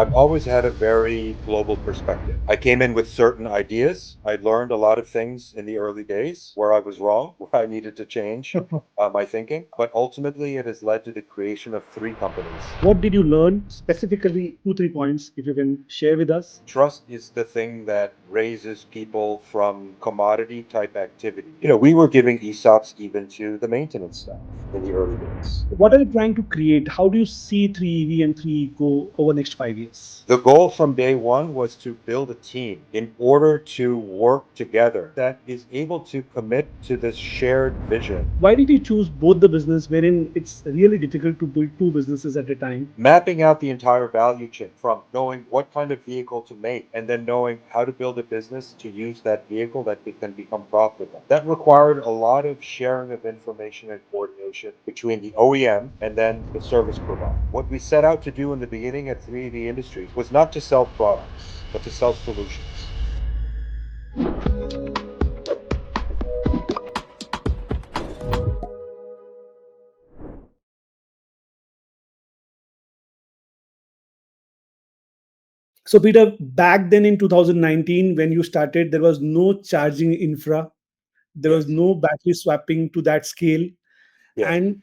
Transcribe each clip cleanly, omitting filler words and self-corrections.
I've always had a very global perspective. I came in with certain ideas. I learned a lot of things in the early days where I was wrong, where I needed to change my thinking. But ultimately, it has led to the creation of three companies. What did you learn specifically? Two, 3 points, if you can share with us. Trust is the thing that raises people from commodity type activity. We were giving ESOPs even to the maintenance staff in the early days. What are you trying to create? How do you see 3EV and 3eco over next 5 years? The goal from day one was to build a team in order to work together that is able to commit to this shared vision. Why did you choose both the business wherein it's really difficult to build two businesses at a time? Mapping out the entire value chain from knowing what kind of vehicle to make and then knowing how to build a business to use that vehicle that can become profitable. That required a lot of sharing of information and coordination between the OEM and then the service provider. What we set out to do in the beginning at 3D Industries was not to sell products, but to sell solutions. So, Peter, back then in 2019, when you started, there was no charging infra, there was Yes. no battery swapping to that scale. Yes. And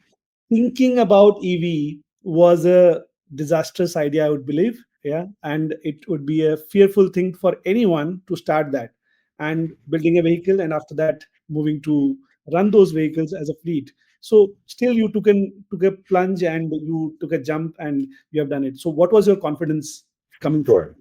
thinking about EV was a disastrous idea, I would believe. Yeah. And it would be a fearful thing for anyone to start that and building a vehicle. And after that, moving to run those vehicles as a fleet. So still you took a plunge and you took a jump and you have done it. So what was your confidence coming from? Sure.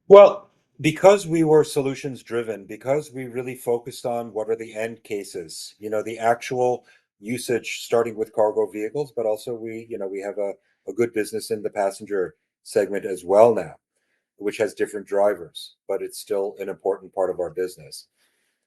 Well, because we were solutions driven, because we really focused on what are the end cases, the actual usage starting with cargo vehicles, but also we have a good business in the passenger segment as well now, which has different drivers, but it's still an important part of our business.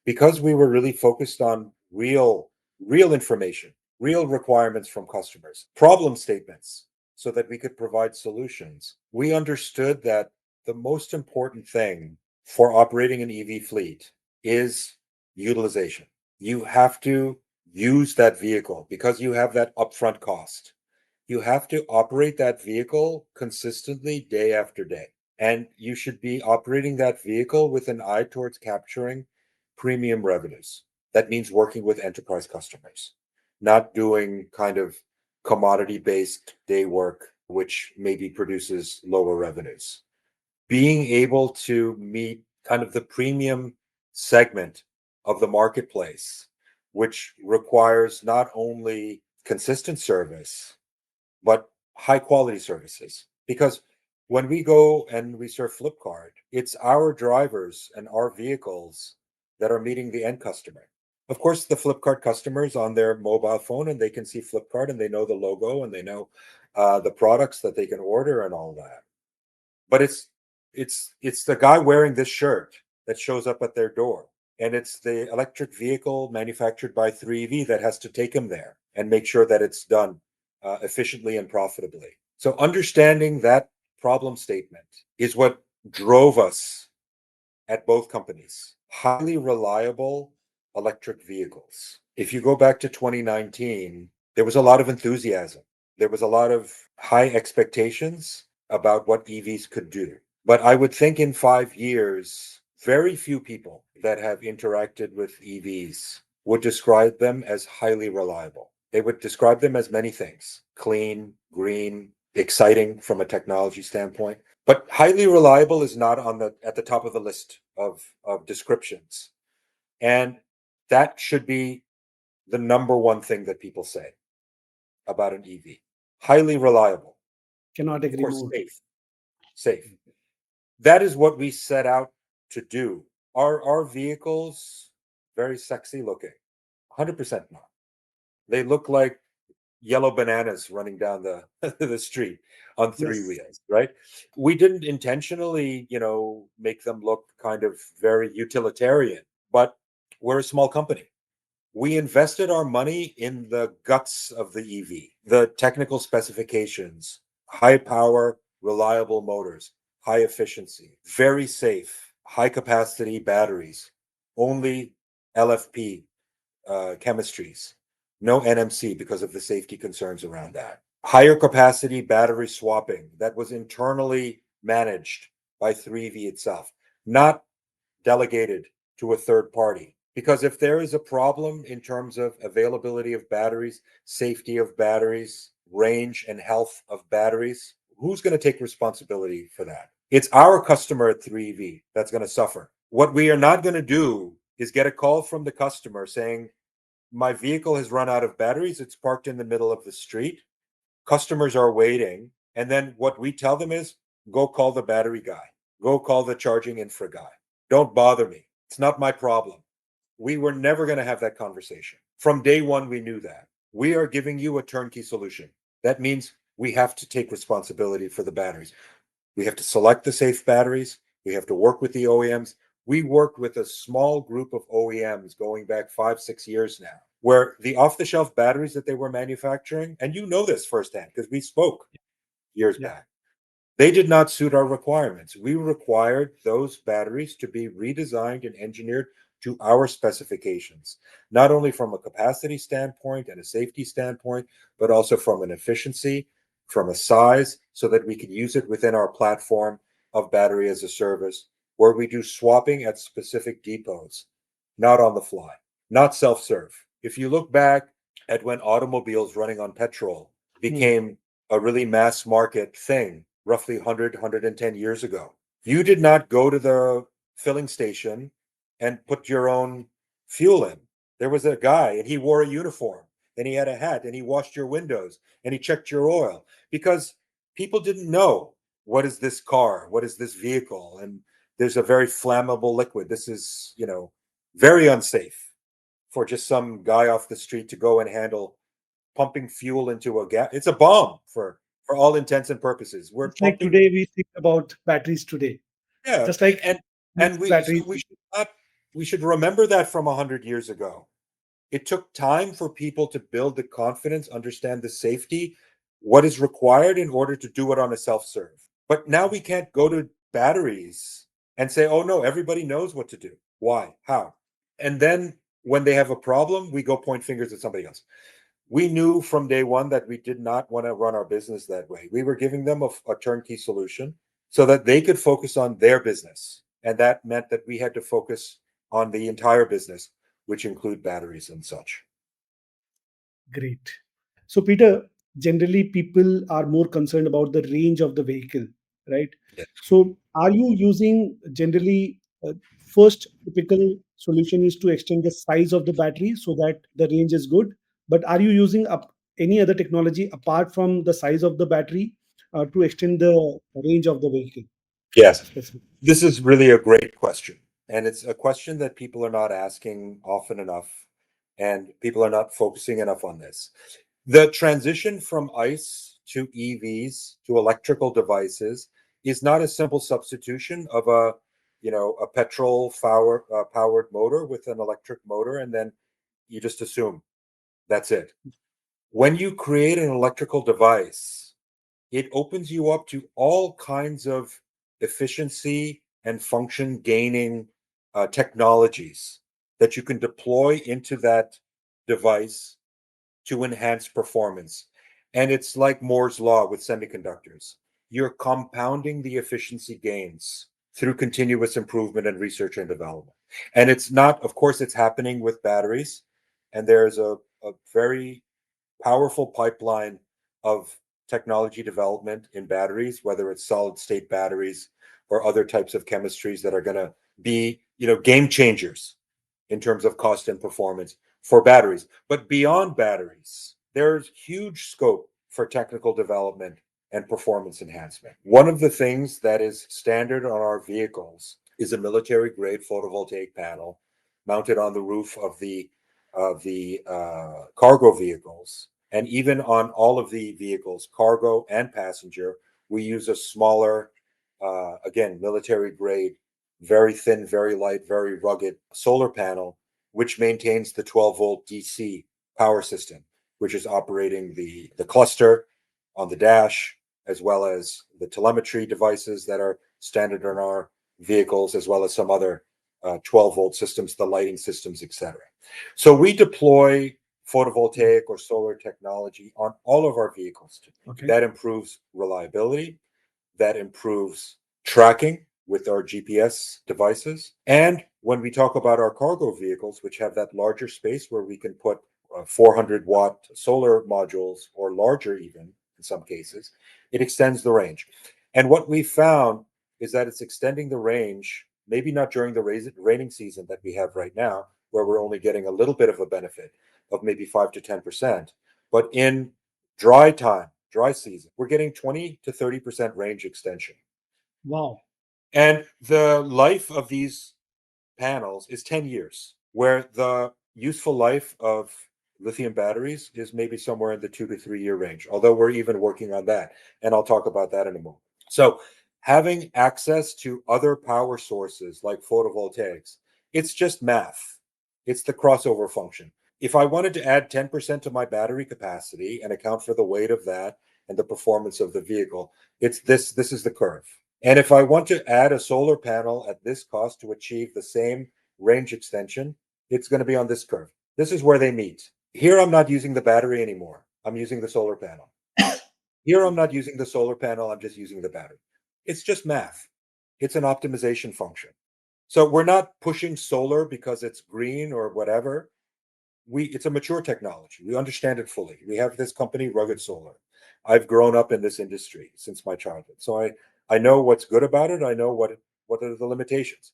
Because we were really focused on real information, real requirements from customers, problem statements, so that we could provide solutions. We understood that the most important thing for operating an EV fleet is utilization. You have to use that vehicle because you have that upfront cost. You have to operate that vehicle consistently day after day. And you should be operating that vehicle with an eye towards capturing premium revenues. That means working with enterprise customers, not doing kind of commodity based day work, which maybe produces lower revenues. Being able to meet kind of the premium segment of the marketplace, which requires not only consistent service, but high quality services. Because when we go and we serve Flipkart, it's our drivers and our vehicles that are meeting the end customer. Of course, the Flipkart customers on their mobile phone and they can see Flipkart and they know the logo and they know the products that they can order and all that. But it's the guy wearing this shirt that shows up at their door, and it's the electric vehicle manufactured by 3V that has to take him there and make sure that it's done efficiently and profitably. So understanding that problem statement is what drove us at both companies. Highly reliable electric vehicles. If you go back to 2019, there was a lot of enthusiasm. There was a lot of high expectations about what EVs could do. But I would think in 5 years, very few people that have interacted with EVs would describe them as highly reliable. They would describe them as many things: clean, green, exciting from a technology standpoint. But highly reliable is not on the at the top of the list of descriptions. And that should be the number one thing that people say about an EV. Highly reliable. Cannot Of agree course, more. safe. That is what we set out to do. Our vehicles very sexy looking? 100% not. They look like yellow bananas running down the the street on three Yes. wheels, right? We didn't intentionally, make them look kind of very utilitarian, but we're a small company. We invested our money in the guts of the EV, the technical specifications, high power, reliable motors, high efficiency, very safe, high capacity batteries, only LFP chemistries, no NMC because of the safety concerns around that. Higher capacity battery swapping that was internally managed by 3V itself, not delegated to a third party. Because if there is a problem in terms of availability of batteries, safety of batteries, range and health of batteries, who's going to take responsibility for that? It's our customer at 3V that's going to suffer. What we are not going to do is get a call from the customer saying, my vehicle has run out of batteries. It's parked in the middle of the street. Customers are waiting. And then what we tell them is, go call the battery guy. Go call the charging infra guy. Don't bother me. It's not my problem. We were never going to have that conversation. From day one, we knew that. We are giving you a turnkey solution. That means we have to take responsibility for the batteries. We have to select the safe batteries. We have to work with the OEMs. We worked with a small group of OEMs going back 5-6 years now, where the off-the-shelf batteries that they were manufacturing, and you know this firsthand because we spoke years Yeah. back, they did not suit our requirements. We required those batteries to be redesigned and engineered to our specifications, not only from a capacity standpoint and a safety standpoint, but also from an efficiency, from a size, so that we could use it within our platform of battery as a service, where we do swapping at specific depots, not on the fly, not self-serve. If you look back at when automobiles running on petrol Hmm. became a really mass market thing, roughly 110 years ago. You did not go to the filling station and put your own fuel in. There was a guy and he wore a uniform and he had a hat and he washed your windows and he checked your oil because people didn't know, what is this car? What is this vehicle? And there's a very flammable liquid. This is, very unsafe for just some guy off the street to go and handle pumping fuel into a gas. It's a bomb for all intents and purposes. We're It's like pumping. today we think about batteries today, Yeah, just like and we batteries. so we should remember that from 100 years ago. It took time for people to build the confidence, understand the safety, what is required in order to do it on a self-serve. But now we can't go to batteries and say, oh no, everybody knows what to do. Why? How? And then when they have a problem, we go point fingers at somebody else. We knew from day one that we did not want to run our business that way. We were giving them a turnkey solution so that they could focus on their business. And that meant that we had to focus on the entire business, which include batteries and such. Great. So, Peter, generally people are more concerned about the range of the vehicle, right? Yes. So, are you using generally first typical solution is to extend the size of the battery so that the range is good? But are you using any other technology apart from the size of the battery to extend the range of the vehicle Yes. specifically? This is really a great question. And it's a question that people are not asking often enough, and people are not focusing enough on this. The transition from ICE to EVs to electrical devices is not a simple substitution of a petrol powered motor with an electric motor, and then you just assume that's it. When you create an electrical device, it opens you up to all kinds of efficiency and function gaining technologies that you can deploy into that device to enhance performance. And it's like Moore's law with semiconductors. You're compounding the efficiency gains through continuous improvement and research and development. And it's not, of course, it's happening with batteries. And there's a very powerful pipeline of technology development in batteries, whether it's solid state batteries or other types of chemistries that are going to be, game changers in terms of cost and performance for batteries. But beyond batteries, there's huge scope for technical development and performance enhancement. One of the things that is standard on our vehicles is a military grade photovoltaic panel mounted on the roof of the cargo vehicles. And even on all of the vehicles, cargo and passenger, we use a smaller, again, military grade, very thin, very light, very rugged solar panel, which maintains the 12-volt DC power system, which is operating the cluster on the dash, as well as the telemetry devices that are standard on our vehicles, as well as some other 12-volt systems, the lighting systems, etc. So we deploy photovoltaic or solar technology on all of our vehicles. Okay. That improves reliability. that improves tracking with our GPS devices. And when we talk about our cargo vehicles, which have that larger space where we can put 400-watt solar modules or larger, even in some cases, it extends the range. And what we found is that it's extending the range, maybe not during the raining season that we have right now, where we're only getting a little bit of a benefit of maybe 5 to 10%, but in dry season, we're getting 20 to 30% range extension. Wow. And the life of these panels is 10 years, where the useful life of lithium batteries is maybe somewhere in the 2 to 3 year range, although we're even working on that. And I'll talk about that in a moment. So, having access to other power sources like photovoltaics, it's just math. It's the crossover function. If I wanted to add 10% to my battery capacity and account for the weight of that and the performance of the vehicle, it's this is the curve. And if I want to add a solar panel at this cost to achieve the same range extension, it's going to be on this curve. This is where they meet. Here, I'm not using the battery anymore. I'm using the solar panel. Here, I'm not using the solar panel. I'm just using the battery. It's just math. It's an optimization function. So we're not pushing solar because it's green or whatever. It's a mature technology. We understand it fully. We have this company, Rugged Solar. I've grown up in this industry since my childhood. So I know what's good about it. I know what are the limitations.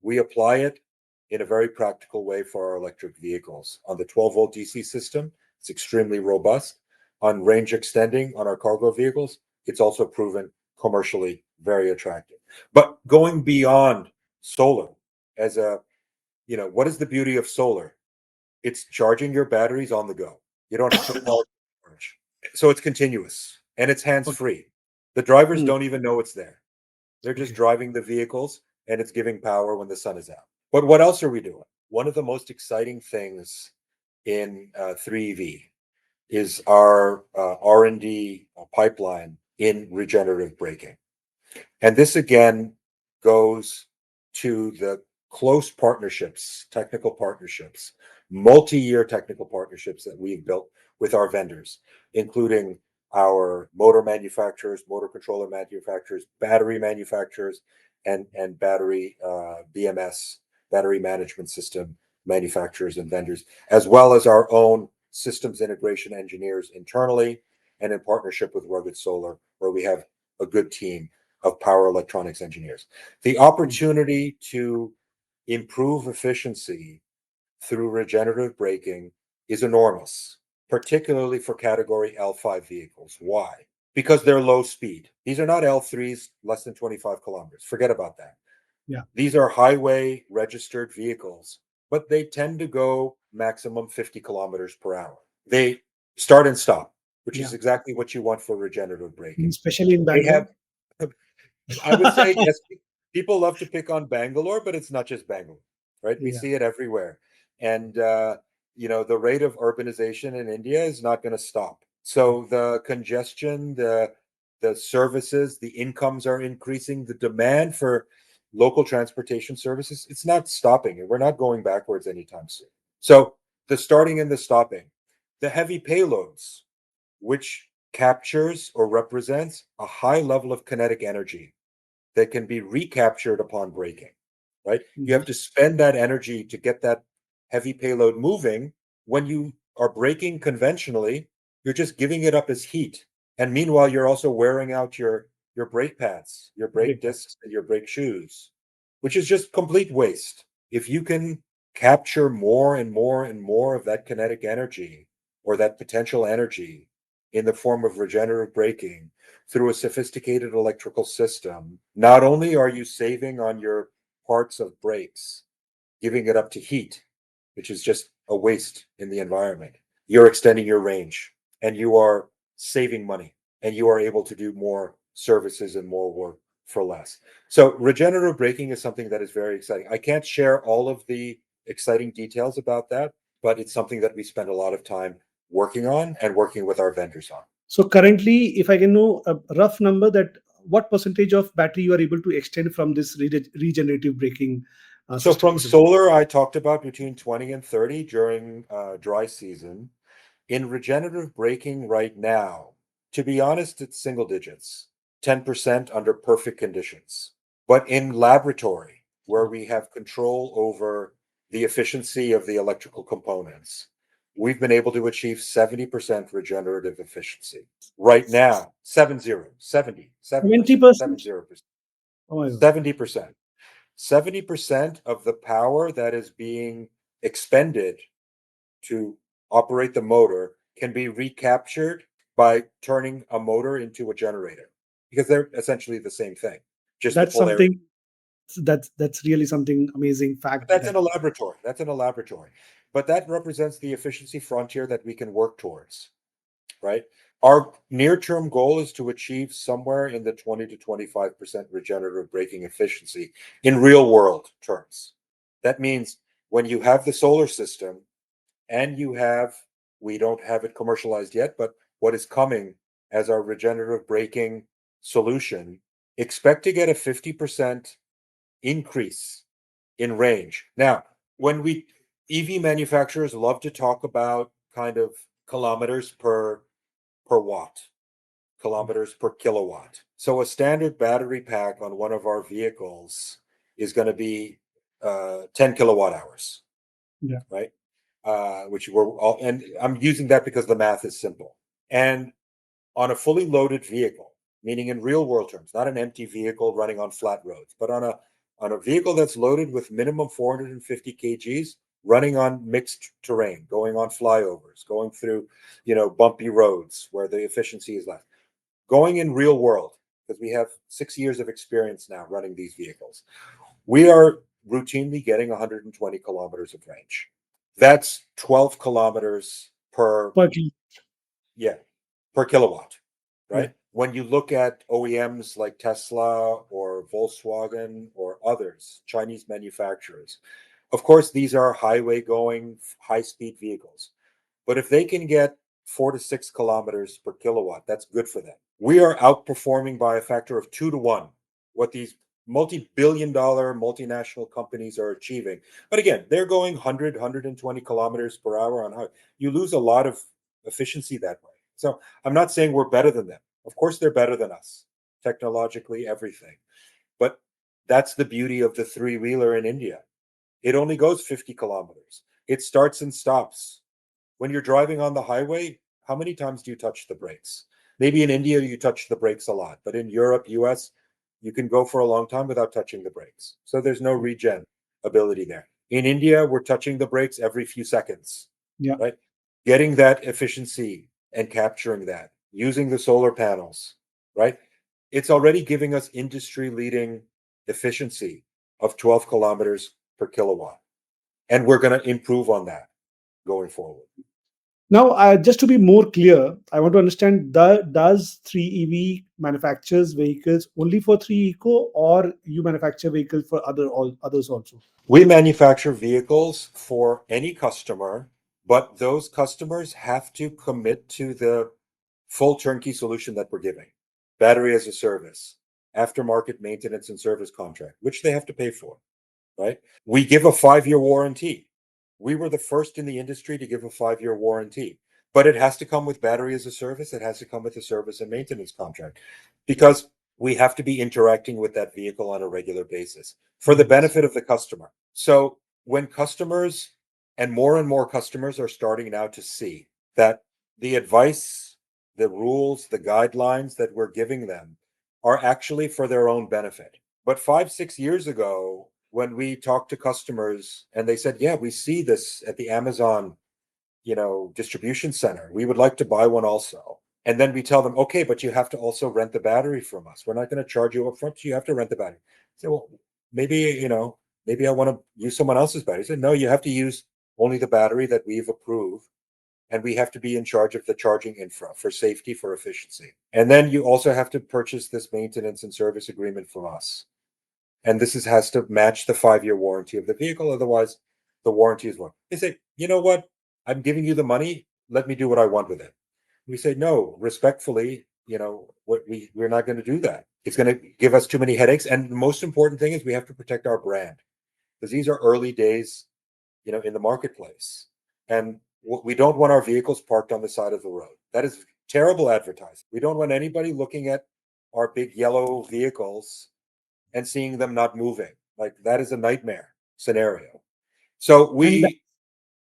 We apply it in a very practical way for our electric vehicles. On the 12-volt DC system, it's extremely robust. On range extending on our cargo vehicles, it's also proven commercially very attractive. But going beyond solar as what is the beauty of solar? It's charging your batteries on the go. You don't have to charge. So it's continuous and it's hands Okay. free. The drivers Hmm. don't even know it's there. They're just Okay. driving the vehicles and it's giving power when the sun is out. But what else are we doing? One of the most exciting things in 3EV is our R&D pipeline in regenerative braking. And this again goes to the close partnerships, technical partnerships, multi-year technical partnerships that we've built with our vendors, including our motor manufacturers, motor controller manufacturers, battery manufacturers, and battery BMS, battery management system manufacturers and vendors, as well as our own systems integration engineers internally and in partnership with Rugged Solar, where we have a good team of power electronics engineers. The opportunity to improve efficiency through regenerative braking is enormous, particularly for category L5 vehicles. Why? Because they're low speed. These are not L3s less than 25 kilometers. Forget about that. Yeah. These are highway registered vehicles, but they tend to go maximum 50 kilometers per hour. They start and stop, which Yeah. is exactly what you want for regenerative braking. Especially in They have Bangalore. I would say yes. People love to pick on Bangalore, but it's not just Bangalore, right? We Yeah. see it everywhere, and the rate of urbanization in India is not going to stop. So the congestion, the services, the incomes are increasing. The demand for local transportation services, it's not stopping. We're not going backwards anytime soon. So the starting and the stopping, the heavy payloads, which captures or represents a high level of kinetic energy that can be recaptured upon braking, right? You Mhm. have to spend that energy to get that heavy payload moving. When you are braking conventionally, you're just giving it up as heat. And meanwhile, you're also wearing out your brake pads, your brake Great. discs, and your brake shoes, which is just complete waste. If you can capture more and more and more of that kinetic energy or that potential energy in the form of regenerative braking through a sophisticated electrical system, not only are you saving on your parts of brakes, giving it up to heat, which is just a waste in the environment, you're extending your range and you are saving money and you are able to do more services and more work for less. So, regenerative braking is something that is very exciting. I can't share all of the exciting details about that, but it's something that we spend a lot of time working on and working with our vendors on. So currently, if I can know a rough number, that what percentage of battery you are able to extend from this regenerative braking So system from possible? solar, I talked about between 20 and 30 during dry season. In regenerative braking right now, to be honest, it's single digits. 10% under perfect conditions. But in laboratory, where we have control over the efficiency of the electrical components, we've been able to achieve 70% regenerative efficiency. Right now, 70%? 70%, Oh my God. 70%. 70% of the power that is being expended to operate the motor can be recaptured by turning a motor into a generator, because they're essentially the same thing, just the That's polarity. something that's really something amazing fact That's that in a laboratory. That's in a laboratory. But that represents the efficiency frontier that we can work towards, right? Our near-term goal is to achieve somewhere in the 20 to 25% regenerative braking efficiency in real world terms. That means when you have the solar system and you have, we don't have it commercialized yet, but what is coming as our regenerative braking solution, expect to get a 50% increase in range. Now, when we EV manufacturers love to talk about kind of kilometers per watt, kilometers per kilowatt. So a standard battery pack on one of our vehicles is going to be 10 kilowatt hours, yeah. right? Which we're all, and I'm using that because the math is simple. And on a fully loaded vehicle, meaning in real world terms, not an empty vehicle running on flat roads, but on a vehicle that's loaded with minimum 450 kgs, running on mixed terrain, going on flyovers, going through, bumpy roads where the efficiency is less. Going in real world, because we have 6 years of experience now running these vehicles, we are routinely getting 120 kilometers of range. That's 12 kilometers per, Per kilo. yeah, per kilowatt, Yeah. right? When you look at OEMs like Tesla or Volkswagen or others, Chinese manufacturers, of course, these are highway going, high speed vehicles. But if they can get 4 to 6 kilometers per kilowatt, that's good for them. We are outperforming by a factor of 2 to 1 what these multi-billion-dollar multinational companies are achieving. But again, they're going 100, 120 kilometers per hour on highway. You lose a lot of efficiency that way. So I'm not saying we're better than them. Of course, they're better than us, technologically, everything. But that's the beauty of the three-wheeler in India. It only goes 50 kilometers. It starts and stops. When you're driving on the highway, how many times do you touch the brakes? Maybe in India, you touch the brakes a lot, but in Europe, US, you can go for a long time without touching the brakes. So there's no regen ability there. In India, we're touching the brakes every few seconds, Yeah. right? Getting that efficiency and capturing that, using the solar panels, right? It's already giving us industry leading efficiency of 12 kilometers per kilowatt. And we're going to improve on that going forward. Now, just to be more clear, I want to understand, does 3EV manufactures vehicles only for 3eco, or you manufacture vehicles for others also? We manufacture vehicles for any customer, but those customers have to commit to the full turnkey solution that we're giving. Battery as a service, aftermarket maintenance and service contract, which they have to pay for, right? We give a 5-year warranty. We were the first in the industry to give a 5-year warranty, but it has to come with battery as a service. It has to come with a service and maintenance contract, because we have to be interacting with that vehicle on a regular basis for the Yes. benefit of the customer. So when customers, and more customers are starting now to see that the advice, the rules, the guidelines that we're giving them are actually for their own benefit. But 5, 6 years ago, when we talked to customers and they said, yeah, we see this at the Amazon, distribution center, we would like to buy one also. And then we tell them, okay, but you have to also rent the battery from us. We're not going to charge you up front, so you have to rent the battery. Say, well, maybe, maybe I want to use someone else's battery. I said, no, you have to use only the battery that we've approved. And we have to be in charge of the charging infra for safety, for efficiency. And then you also have to purchase this maintenance and service agreement from us. And has to match the 5-year warranty of the vehicle. Otherwise, the warranty is what they say. You know what? I'm giving you the money. Let me do what I want with it. We say no, respectfully. We're not going to do that. It's going to give us too many headaches. And the most important thing is we have to protect our brand, because these are early days, in the marketplace, and we don't want our vehicles parked on the side of the road. That is terrible advertising. We don't want anybody looking at our big yellow vehicles and seeing them not moving. Like that is a nightmare scenario. So And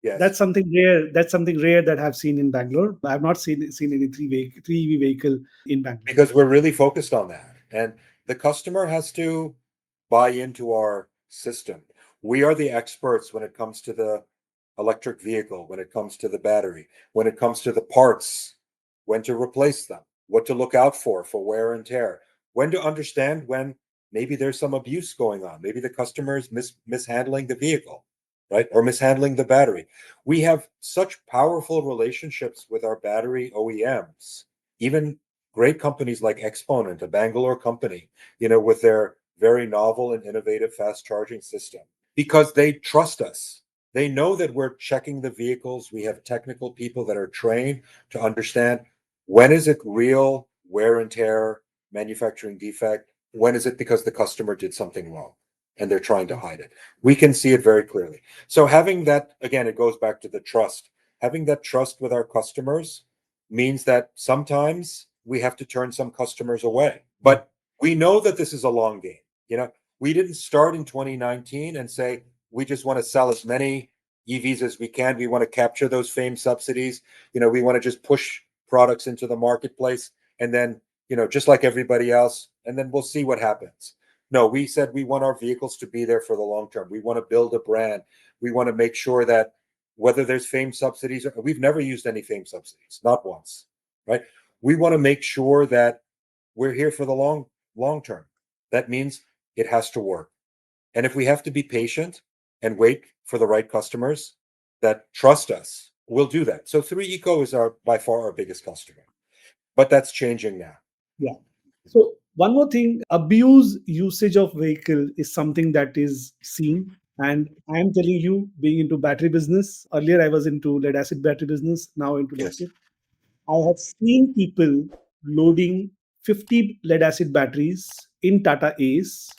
yes, that's something rare. That's something rare that I've seen in Bangalore. I have not seen any three EV vehicle in Bangalore. because we're really focused on that. And the customer has to buy into our system. We are the experts when it comes to the electric vehicle, when it comes to the battery, when it comes to the parts, when to replace them, what to look out for wear and tear, when to understand when maybe there's some abuse going on. Maybe the customer is mishandling the vehicle, right? Or mishandling the battery. We have such powerful relationships with our battery OEMs, even great companies like Exponent, a Bangalore company, with their very novel and innovative fast charging system, because they trust us. They know that we're checking the vehicles. We have technical people that are trained to understand when is it real wear and tear, manufacturing defect, when is it because the customer did something wrong and they're trying to hide it. We can see it very clearly. So having that, again, it goes back to the trust. Having that trust with our customers means that sometimes we have to turn some customers away. But we know that this is a long game. We didn't start in 2019 and say we just want to sell as many EVs as we can. We want to capture those FAME subsidies. We want to just push products into the marketplace and then, just like everybody else, and then we'll see what happens. No, we said we want our vehicles to be there for the long term. We want to build a brand. We want to make sure that whether there's FAME subsidies, or we've never used any FAME subsidies, not once, right? We want to make sure that we're here for the long term. That means it has to work. And if we have to be patient and wait for the right customers that trust us, we'll do that. So 3eco is by far our biggest customer, but that's changing now. Yeah. So one more thing, abuse usage of vehicle is something that is seen. And I am telling you, being into battery business, earlier I was into lead acid battery business, now into Yes. lithium. I have seen people loading 50 lead acid batteries in Tata Ace.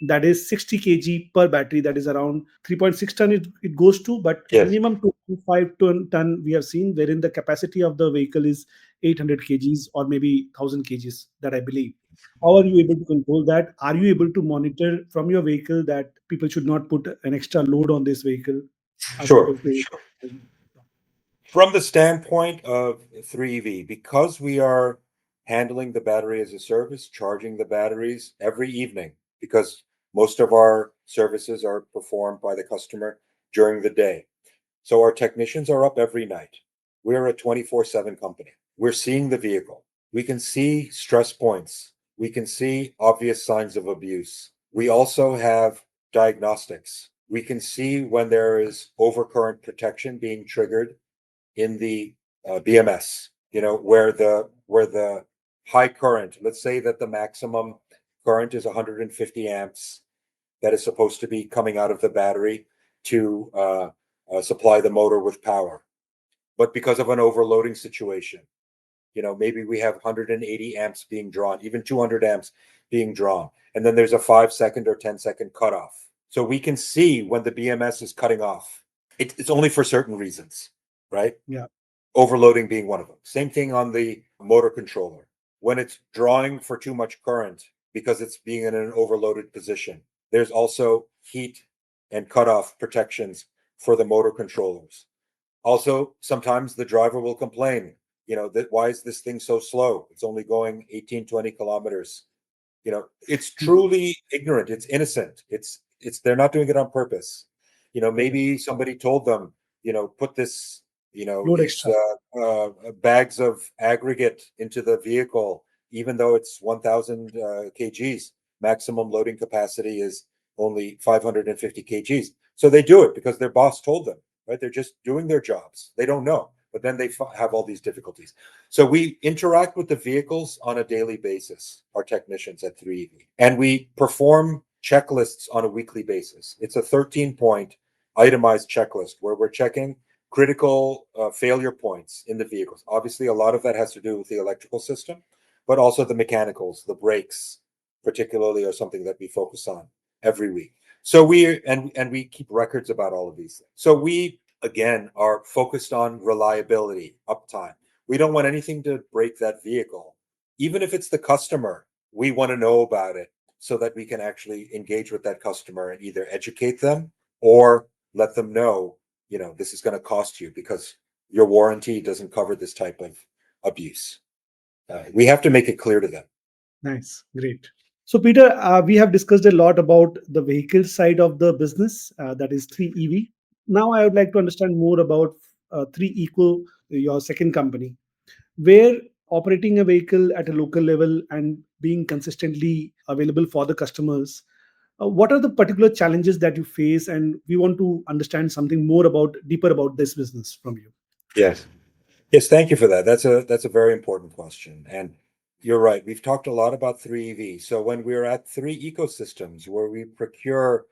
That is 60 kg per battery. That is around 3.6 ton it goes to, but Yes. minimum 2.5 ton we have seen, wherein the capacity of the vehicle is 800 kgs or maybe 1000 kgs, that I believe. How are you able to control that? Are you able to monitor from your vehicle that people should not put an extra load on this vehicle Sure. according to? Sure. From the standpoint of 3EV, because we are handling the battery as a service, charging the batteries every evening, because most of our services are performed by the customer during the day. So our technicians are up every night. We're a 24/7 company. We're seeing the vehicle. We can see stress points. We can see obvious signs of abuse. We also have diagnostics. We can see when there is overcurrent protection being triggered in the BMS, where the high current, let's say that the maximum current is 150 amps that is supposed to be coming out of the battery to supply the motor with power. But because of an overloading situation, maybe we have 180 amps being drawn, even 200 amps being drawn. And then there's a 5 second or 10 second cutoff. So we can see when the BMS is cutting off. It's only for certain reasons, right? Yeah. Overloading being one of them. Same thing on the motor controller. When it's drawing for too much current because it's being in an overloaded position, there's also heat and cutoff protections for the motor controllers. Also, sometimes the driver will complain, that why is this thing so slow? It's only going 18, 20 kilometers. It's truly ignorant. It's innocent. It's they're not doing it on purpose. Maybe somebody told them, put Load these extra. bags of aggregate into the vehicle, even though it's 1,000 kgs. Maximum loading capacity is only 550 kgs. So they do it because their boss told them, right? They're just doing their jobs. They don't know, but then they have all these difficulties. So we interact with the vehicles on a daily basis, our technicians at 3EV, and we perform checklists on a weekly basis. It's a 13-point itemized checklist where we're checking critical failure points in the vehicles. Obviously, a lot of that has to do with the electrical system, but also the mechanicals, the brakes, particularly, are something that we focus on every week. So we keep records about all of these things. So we again are focused on reliability, uptime. We don't want anything to break that vehicle, even if it's the customer we want to know about it so that we can actually engage with that customer and either educate them or let them know, this is going to cost you because your warranty doesn't cover this type of abuse. We have to make it clear to them. Nice, great. So, Peter, we have discussed a lot about the vehicle side of the business, that is 3EV. Now, I would like to understand more about 3eco, your second company, where operating a vehicle at a local level and being consistently available for the customers. What are the particular challenges that you face? And we want to understand something more about deeper about this business from you. Yes. Yes, thank you for that. That's a very important question. And you're right. We've talked a lot about 3EV. So when we're at 3 ecosystems where we procure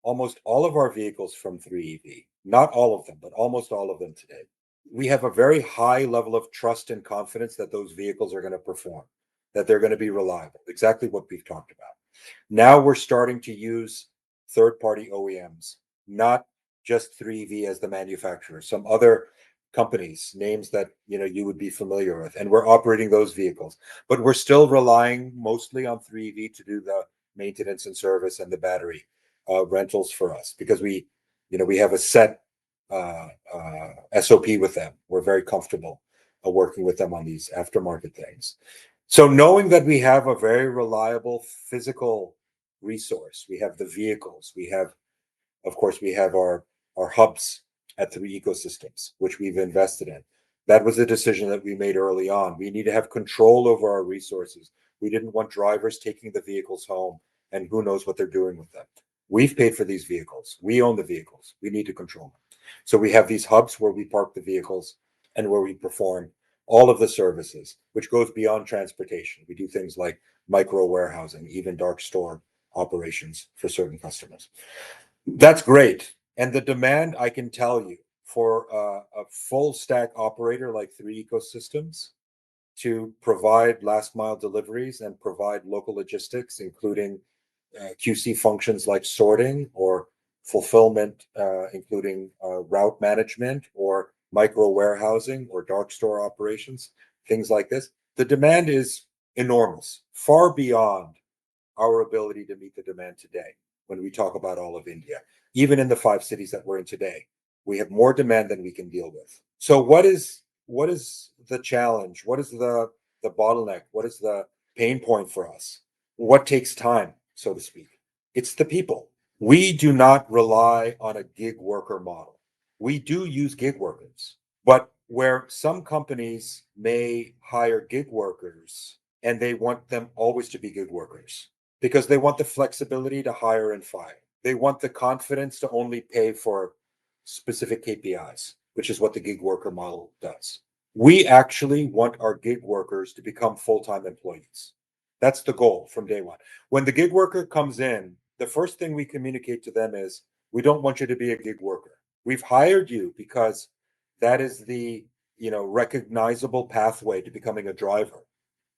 almost all of our vehicles from 3EV, not all of them, but almost all of them today, we have a very high level of trust and confidence that those vehicles are going to perform, that they're going to be reliable, exactly what we've talked about. Now we're starting to use third-party OEMs, not just 3V as the manufacturer, some other companies, names that you would be familiar with, and we're operating those vehicles. But we're still relying mostly on 3V to do the maintenance and service and the battery rentals for us because we have a set SOP with them. We're very comfortable working with them on these aftermarket things. So knowing that we have a very reliable physical resource, we have the vehicles, of course, we have our hubs at 3 ecosystems, which we've invested in. That was a decision that we made early on. We need to have control over our resources. We didn't want drivers taking the vehicles home and who knows what they're doing with them. We've paid for these vehicles. We own the vehicles. We need to control them. So we have these hubs where we park the vehicles and where we perform all of the services, which goes beyond transportation. We do things like micro warehousing, even dark store operations for certain customers. That's great. And the demand, I can tell you, for a full stack operator like 3 ecosystems to provide last mile deliveries and provide local logistics, including QC functions like sorting or fulfillment, including route management or micro warehousing or dark store operations, things like this. The demand is enormous, far beyond our ability to meet the demand today when we talk about all of India. Even in the 5 cities that we're in today, we have more demand than we can deal with. So what is the challenge? What is the bottleneck? What is the pain point for us? What takes time, so to speak? It's the people. We do not rely on a gig worker model. We do use gig workers, but where some companies may hire gig workers and they want them always to be gig workers because they want the flexibility to hire and fire. They want the confidence to only pay for specific KPIs, which is what the gig worker model does. We actually want our gig workers to become full-time employees. That's the goal from day one. When the gig worker comes in, the first thing we communicate to them is, we don't want you to be a gig worker. We've hired you because that is the recognizable pathway to becoming a driver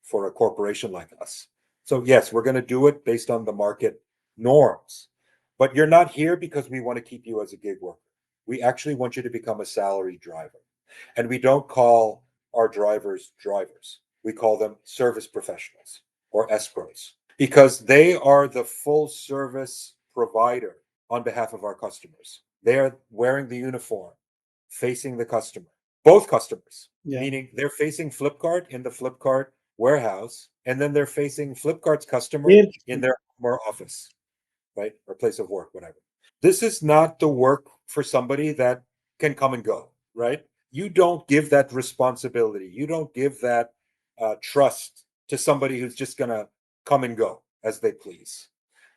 for a corporation like us. So yes, we're going to do it based on the market norms. But you're not here because we want to keep you as a gig worker. We actually want you to become a salaried driver. And we don't call our drivers drivers. We call them service professionals or escrows because they are the full service provider on behalf of our customers. They are wearing the uniform, facing the customer, both customers, Yeah. meaning they're facing Flipkart in the Flipkart warehouse, and then they're facing Flipkart's customer Where in their home or office, right? Or place of work, whatever. This is not the work for somebody that can come and go, right? You don't give that responsibility. You don't give that trust to somebody who's just going to come and go as they please.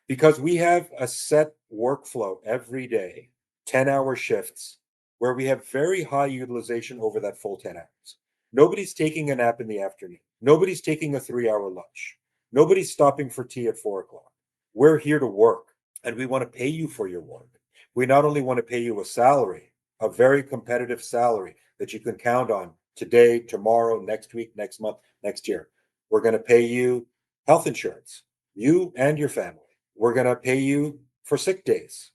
Because we have a set workflow every day, 10-hour shifts, where we have very high utilization over that full 10 hours. Nobody's taking a nap in the afternoon. Nobody's taking a 3-hour lunch. Nobody's stopping for tea at 4 o'clock. We're here to work and we want to pay you for your work. We not only want to pay you a salary, a very competitive salary that you can count on today, tomorrow, next week, next month, next year. We're going to pay you health insurance, you and your family. We're going to pay you for sick days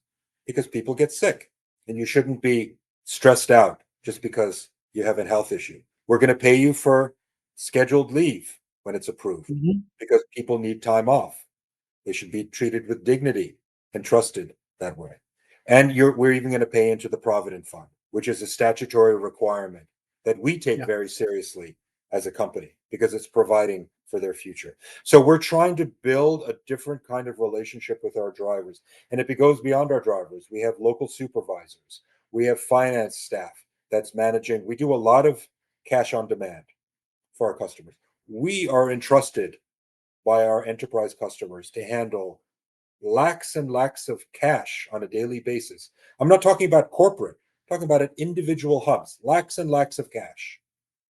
because people get sick and you shouldn't be stressed out just because you have a health issue. We're going to pay you for scheduled leave when it's approved, Mhm. because people need time off. They should be treated with dignity and trusted that way. And we're even going to pay into the Provident Fund, which is a statutory requirement that we take Yeah. very seriously as a company because it's providing for their future. So we're trying to build a different kind of relationship with our drivers. And it goes beyond our drivers. We have local supervisors, we have finance staff that's managing. We do a lot of cash on demand for our customers. We are entrusted by our enterprise customers to handle lakhs and lakhs of cash on a daily basis. I'm not talking about corporate, I'm talking about at individual hubs, lakhs and lakhs of cash.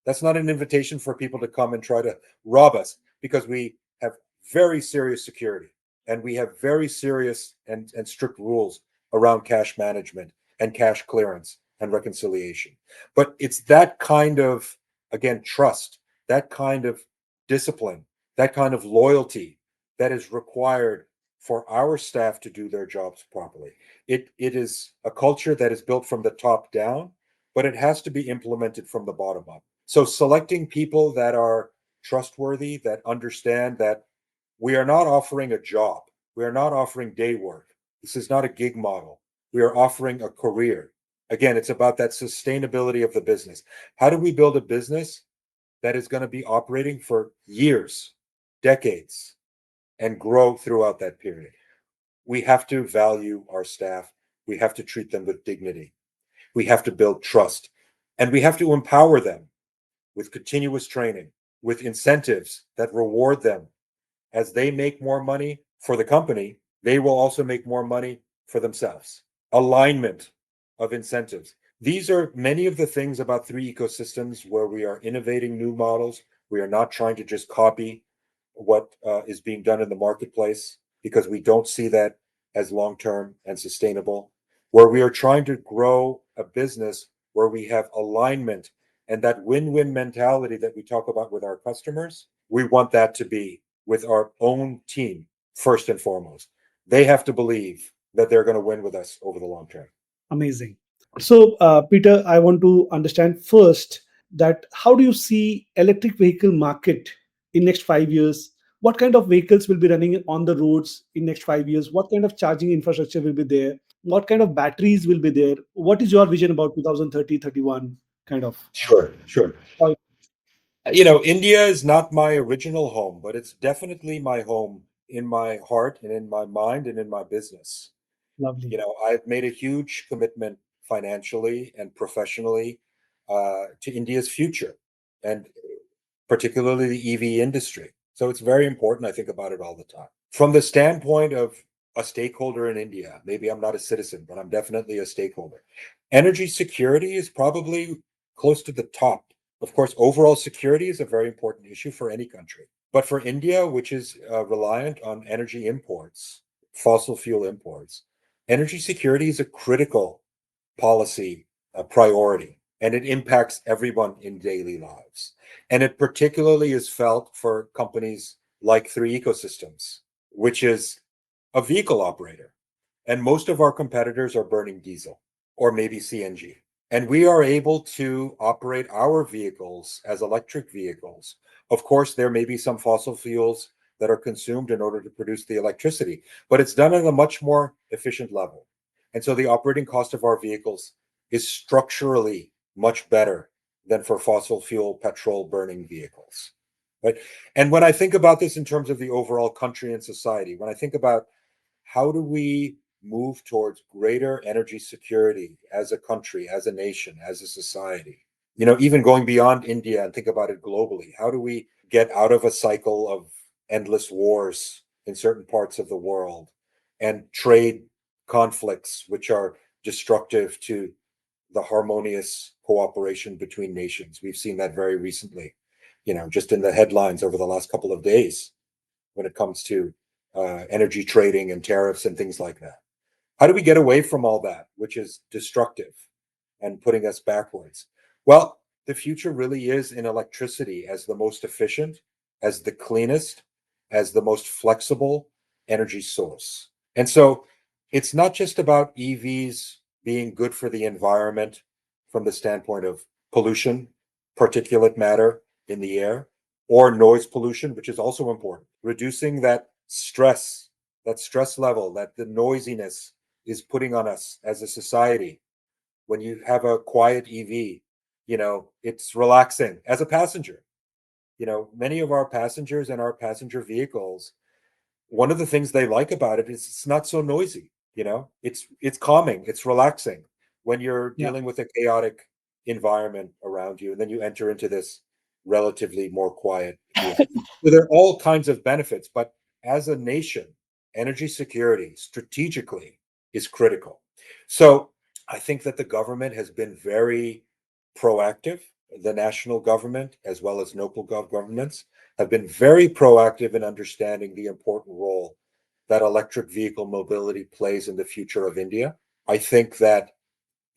That's not an invitation for people to come and try to rob us, because we have very serious security and we have very serious and strict rules around cash management and cash clearance and reconciliation. But it's that kind of, again, trust, that kind of discipline, that kind of loyalty that is required for our staff to do their jobs properly. It is a culture that is built from the top down, but it has to be implemented from the bottom up. So selecting people that are trustworthy, that understand that we are not offering a job, we are not offering day work. This is not a gig model. We are offering a career. Again, it's about that sustainability of the business. How do we build a business that is going to be operating for years, decades, and grow throughout that period? We have to value our staff. We have to treat them with dignity. We have to build trust, and we have to empower them with continuous training, with incentives that reward them. As they make more money for the company, they will also make more money for themselves. Alignment of incentives. These are many of the things about 3 ecosystems where we are innovating new models. We are not trying to just copy what is being done in the marketplace, because we don't see that as long term and sustainable. Where we are trying to grow a business where we have alignment and that win win mentality that we talk about with our customers, we want that to be with our own team first and foremost. They have to believe that they're going to win with us over the long term. Amazing. So, Peter, I want to understand first that how do you see electric vehicle market in next 5 years? What kind of vehicles will be running on the roads in next 5 years? What kind of charging infrastructure will be there? What kind of batteries will be there? What is your vision about 2030, 31 kind of? Sure, sure. Oh, India is not my original home, but it's definitely my home in my heart and in my mind and in my business. lovely. I've made a huge commitment financially and professionally to India's future, and particularly the EV industry. So it's very important. I think about it all the time. From the standpoint of a stakeholder in India, maybe I'm not a citizen, but I'm definitely a stakeholder. Energy security is probably close to the top. Of course, overall security is a very important issue for any country. But for India, which is reliant on energy imports, fossil fuel imports, energy security is a critical policy priority, and it impacts everyone in daily lives. And it particularly is felt for companies like 3 ecosystems, which is a vehicle operator. And most of our competitors are burning diesel or maybe CNG. And we are able to operate our vehicles as electric vehicles. Of course, there may be some fossil fuels that are consumed in order to produce the electricity, but it's done at a much more efficient level. And so the operating cost of our vehicles is structurally much better than for fossil fuel petrol burning vehicles. Right. And when I think about this in terms of the overall country and society, when I think about how do we move towards greater energy security as a country, as a nation, as a society, even going beyond India and think about it globally, how do we get out of a cycle of endless wars in certain parts of the world and trade conflicts which are destructive to the harmonious cooperation between nations? We've seen that very recently, just in the headlines over the last couple of days when it comes to energy trading and tariffs and things like that. How do we get away from all that, which is destructive and putting us backwards? Well, the future really is in electricity as the most efficient, as the cleanest, as the most flexible energy source. And so it's not just about EVs being good for the environment from the standpoint of pollution, particulate matter in the air. or noise pollution, which is also important. Reducing that stress level that the noisiness is putting on us as a society. When you have a quiet EV, it's relaxing as a passenger. Many of our passengers and our passenger vehicles, one of the things they like about it is it's not so noisy. It's calming, it's relaxing when you're Yeah. dealing with a chaotic environment around you, and then you enter into this relatively more quiet vehicle. So there are all kinds of benefits, but as a nation, energy security strategically is critical. So I think that the government has been very proactive. The national government, as well as local governments, have been very proactive in understanding the important role that electric vehicle mobility plays in the future of India. I think that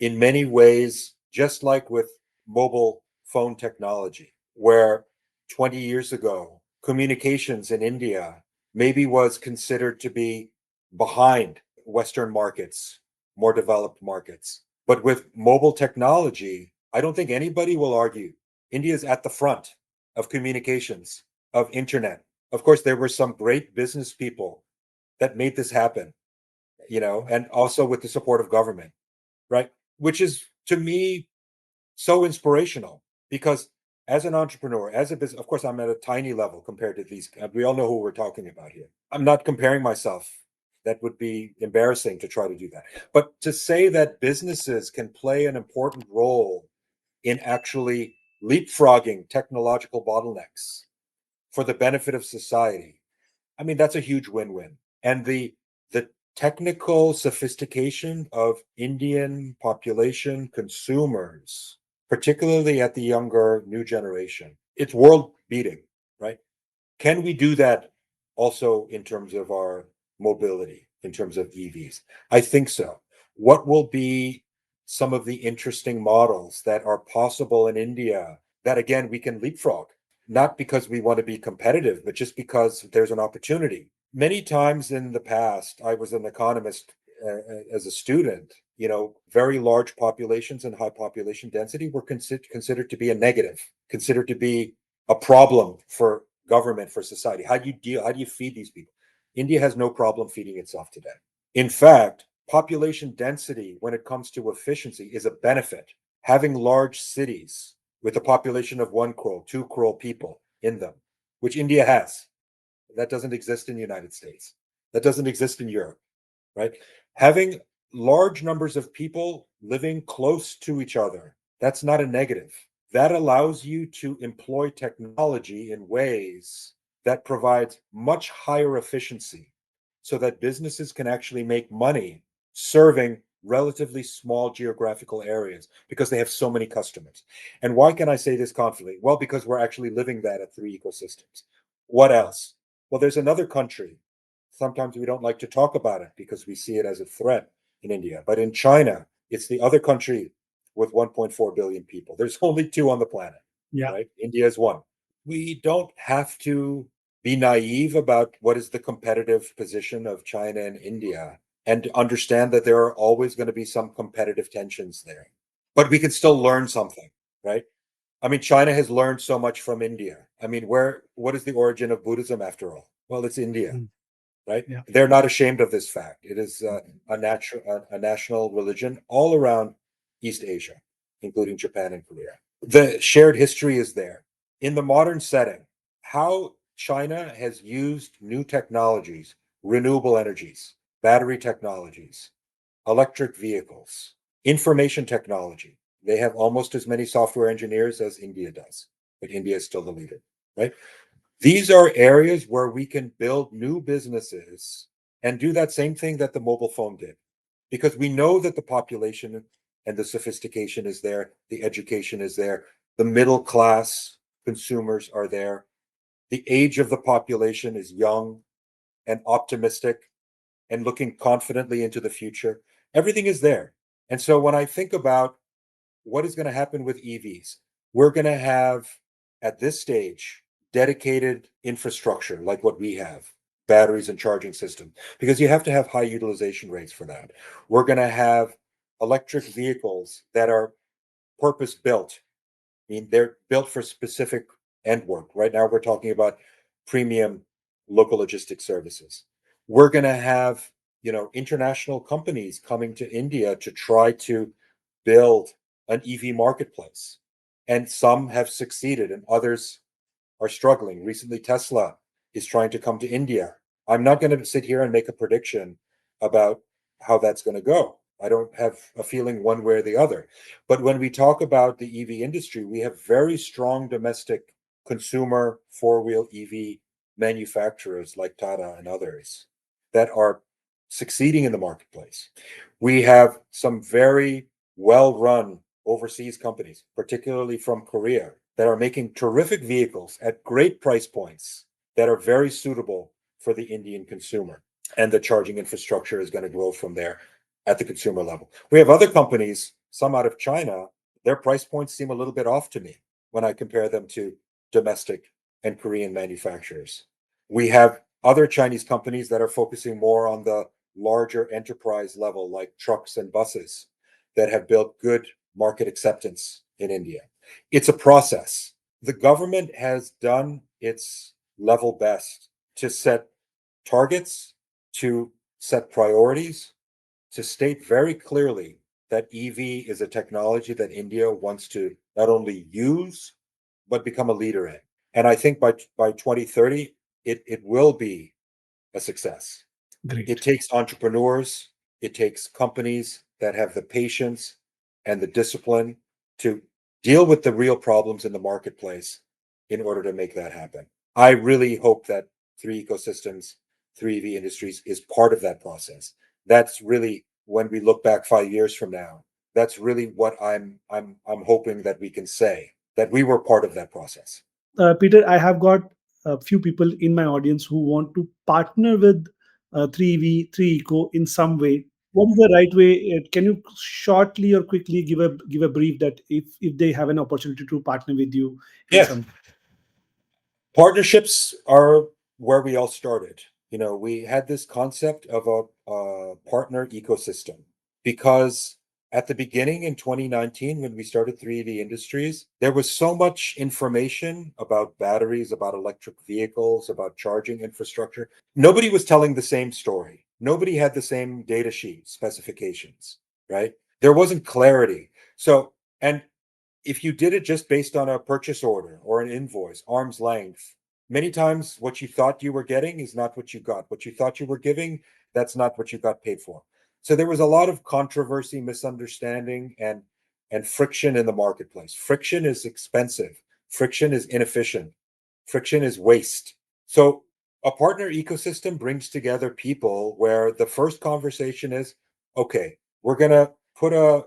in many ways, just like with mobile phone technology, where 20 years ago, communications in India maybe was considered to be behind Western markets, more developed markets. But with mobile technology, I don't think anybody will argue India is at the front of communications, of internet. Of course, there were some great business people that made this happen, and also with the support of government, right? Which is to me so inspirational because as an entrepreneur, as a business, of course, I'm at a tiny level compared to these. We all know who we're talking about here. I'm not comparing myself. That would be embarrassing to try to do that. But to say that businesses can play an important role in actually leapfrogging technological bottlenecks for the benefit of society, I mean, that's a huge win-win. And the technical sophistication of Indian population consumers, particularly at the younger new generation, it's world beating, right? Can we do that also in terms of our mobility, in terms of EVs? I think so. What will be some of the interesting models that are possible in India that, again, we can leapfrog? Not because we want to be competitive, but just because there's an opportunity. Many times in the past, I was an economist as a student. Very large populations and high population density were considered to be a negative, considered to be a problem for government, for society. How do you deal? How do you feed these people? India has no problem feeding itself today. In fact, population density, when it comes to efficiency, is a benefit. Having large cities with a population of 1 crore, 2 crore people in them, which India has, that doesn't exist in the United States. That doesn't exist in Europe, right? Having large numbers of people living close to each other, that's not a negative. That allows you to employ technology in ways that provides much higher efficiency so that businesses can actually make money serving relatively small geographical areas because they have so many customers. And why can I say this confidently? Well, because we're actually living that at 3 ecosystems. What else? Well, there's another country. Sometimes we don't like to talk about it because we see it as a threat in India. But in China, it's the other country with 1.4 billion people. There's only two on the planet, Yeah. right? India is one. We don't have to be naive about what is the competitive position of China and India and understand that there are always going to be some competitive tensions there. But we can still learn something, right? I mean, China has learned so much from India. I mean, what is the origin of Buddhism after all? Well, it's India, Mm. right? Yeah. They're not ashamed of this fact. It is a national religion all around East Asia, including Japan and Korea. The shared history is there. In the modern setting, how China has used new technologies, renewable energies, battery technologies, electric vehicles, information technology. They have almost as many software engineers as India does, but India is still the leader, right? These are areas where we can build new businesses and do that same thing that the mobile phone did. Because we know that the population and the sophistication is there, the education is there, the middle class consumers are there, the age of the population is young and optimistic and looking confidently into the future. Everything is there. And so when I think about what is going to happen with EVs, we're going to have at this stage dedicated infrastructure like what we have, batteries and charging system, because you have to have high utilization rates for that. We're going to have electric vehicles that are purpose built. I mean, they're built for specific end work. Right now, we're talking about premium local logistics services. We're going to have, international companies coming to India to try to build an EV marketplace. And some have succeeded and others are struggling. Recently, Tesla is trying to come to India. I'm not going to sit here and make a prediction about how that's going to go. I don't have a feeling one way or the other. But when we talk about the EV industry, we have very strong domestic consumer four-wheel EV manufacturers like Tata and others that are succeeding in the marketplace. We have some very well-run overseas companies, particularly from Korea, that are making terrific vehicles at great price points that are very suitable for the Indian consumer. And the charging infrastructure is going to grow from there at the consumer level. We have other companies, some out of China, their price points seem a little bit off to me when I compare them to domestic and Korean manufacturers. We have other Chinese companies that are focusing more on the larger enterprise level, like trucks and buses, that have built good market acceptance in India. It's a process. The government has done its level best to set targets, to set priorities, to state very clearly that EV is a technology that India wants to not only use, but become a leader in. And I think by 2030, it will be a success. Great. It takes entrepreneurs, it takes companies that have the patience and the discipline to deal with the real problems in the marketplace in order to make that happen. I really hope that 3 ecosystems, 3EV Industries is part of that process. That's really, when we look back 5 years from now, that's really what I'm hoping that we can say, that we were part of that process. Peter, I have got a few people in my audience who want to partner with 3V, 3Eco in some way. What is the right way? Can you shortly or quickly give a brief that if they have an opportunity to partner with you in Yes. some? Partnerships are where we all started. We had this concept of a partner ecosystem because at the beginning in 2019, when we started 3D Industries, there was so much information about batteries, about electric vehicles, about charging infrastructure. Nobody was telling the same story. Nobody had the same data sheet specifications, right? There wasn't clarity. So, and if you did it just based on a purchase order or an invoice, arm's length, many times what you thought you were getting is not what you got. What you thought you were giving, that's not what you got paid for. So there was a lot of controversy, misunderstanding, and friction in the marketplace. Friction is expensive. Friction is inefficient. Friction is waste. So a partner ecosystem brings together people where the first conversation is, okay, we're going to put a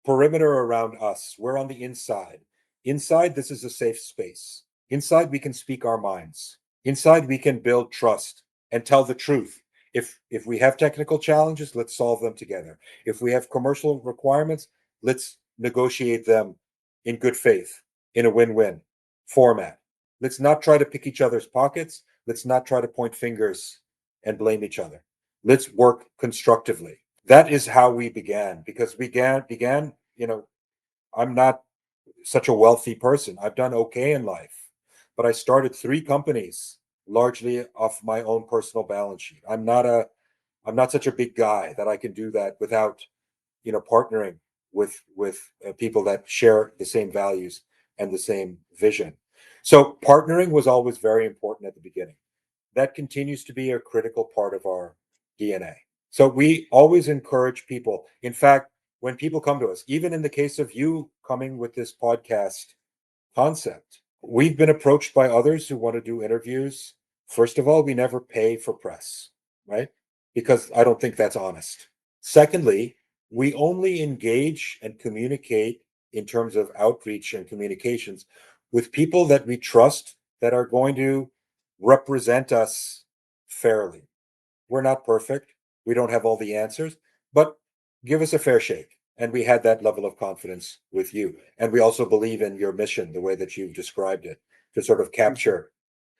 perimeter around us. We're on the inside. Inside, this is a safe space. Inside, we can speak our minds. Inside, we can build trust and tell the truth. If we have technical challenges, let's solve them together. If we have commercial requirements, let's negotiate them in good faith, in a win-win format. Let's not try to pick each other's pockets. Let's not try to point fingers and blame each other. Let's work constructively. That is how we began, because we began, I'm not such a wealthy person. I've done okay in life, but I started 3 companies largely off my own personal balance sheet. I'm not such a big guy that I can do that without, partnering with people that share the same values and the same vision. So partnering was always very important at the beginning. That continues to be a critical part of our DNA. So we always encourage people. In fact, when people come to us, even in the case of you coming with this podcast concept, we've been approached by others who want to do interviews. First of all, we never pay for press, right? Because I don't think that's honest. Secondly, we only engage and communicate in terms of outreach and communications with people that we trust, that are going to represent us fairly. We're not perfect. We don't have all the answers, but give us a fair shake. And we had that level of confidence with you. And we also believe in your mission, the way that you've described it, to sort of capture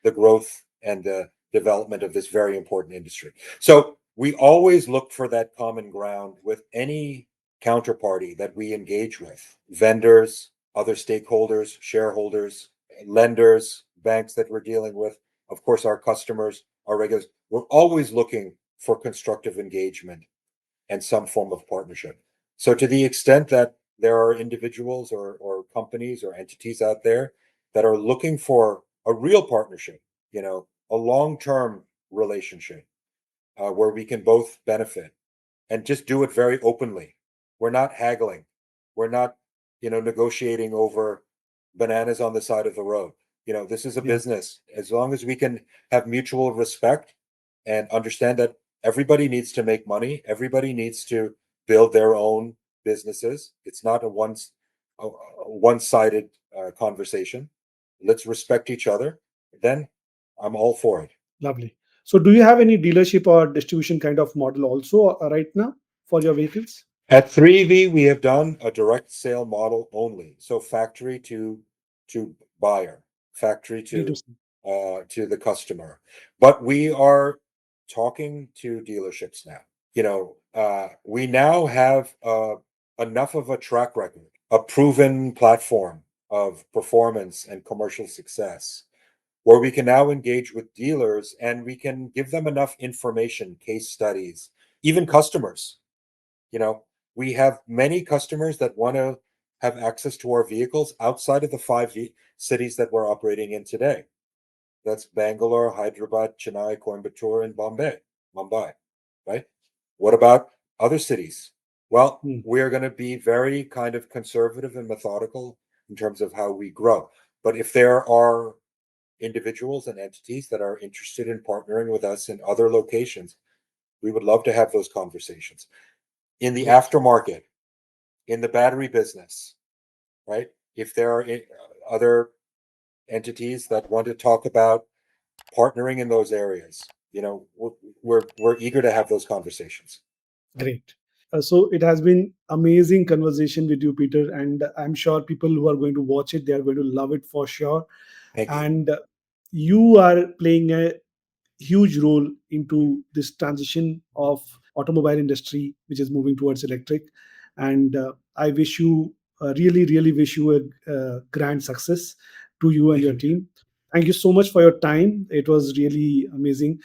the growth and the development of this very important industry. So we always look for that common ground with any counterparty that we engage with, vendors, other stakeholders, shareholders, lenders, banks that we're dealing with, of course, our customers, our regulars. We're always looking for constructive engagement and some form of partnership. So, to the extent that there are individuals or companies or entities out there that are looking for a real partnership, a long term relationship where we can both benefit and just do it very openly. We're not haggling. We're not, negotiating over bananas on the side of the road. This is a Yeah, business. As long as we can have mutual respect and understand that everybody needs to make money, everybody needs to build their own businesses. It's not a one-sided conversation. Let's respect each other. Then I'm all for it. lovely. So, do you have any dealership or distribution kind of model also right now for your vehicles? At 3V, we have done a direct sale model only, so factory to buyer, factory D2C. to the customer. But we are talking to dealerships now. We now have enough of a track record, a proven platform of performance and commercial success, where we can now engage with dealers and we can give them enough information, case studies, even customers. You know, we have many customers that want to have access to our vehicles outside of the cities that we're operating in today. That's Bangalore, Hyderabad, Chennai, Coimbatore, and Mumbai, right? What about other cities? Well, Hmm, we're going to be very kind of conservative and methodical in terms of how we grow. But if there are individuals and entities that are interested in partnering with us in other locations, we would love to have those conversations. In the great. aftermarket, in the battery business, right? If there are other entities that want to talk about partnering in those areas, we're eager to have those conversations. Great. So it has been amazing conversation with you, Peter, and I'm sure people who are going to watch it, they are going to love it for sure. Thank you. And you are playing a huge role into this transition of automobile industry, which is moving towards electric. And I wish you, really, really wish you a grand success to you and Thank your you. team. Thank you so much for your time. It was really amazing.